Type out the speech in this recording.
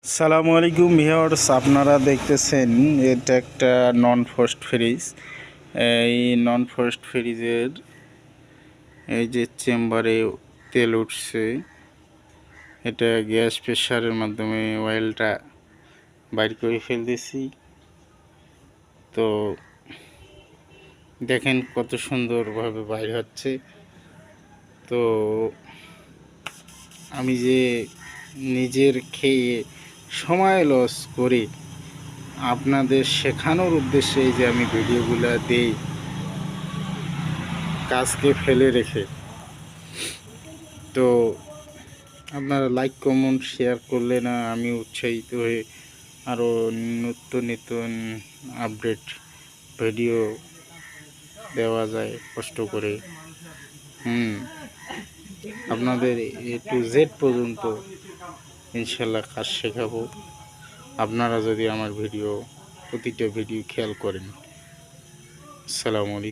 সালামু আলাইকুম ভিউয়ার্স, আপনারা দেখতেছেন এটা একটা নন ফ্রস্ট ফ্রিজ। এই নন ফ্রস্ট ফ্রিজের এই যে চেম্বারে তেল উঠছে, এটা গ্যাস প্রেসারের মাধ্যমে অয়েলটা বাইর করে ফেলতেছি। তো দেখেন কত সুন্দরভাবে বাইর হচ্ছে। তো আমি যে নিজের খেয়ে সময় লস করে আপনাদের শেখানোর উদ্দেশ্যে এই যে আমি ভিডিওগুলো দেই, কাজকে ফেলে রেখে। তো আপনারা লাইক কমেন্ট শেয়ার করলে না আমি উৎসাহিত হয়ে আরও নতুন নতুন আপডেট ভিডিও দেওয়া যায় কষ্ট করে। আপনাদের A to Z পর্যন্ত ইনশাল্লাহ কাজ শেখাবো, আপনারা যদি আমার প্রতিটা ভিডিও খেয়াল করেন। আসসালামু আলাইকুম।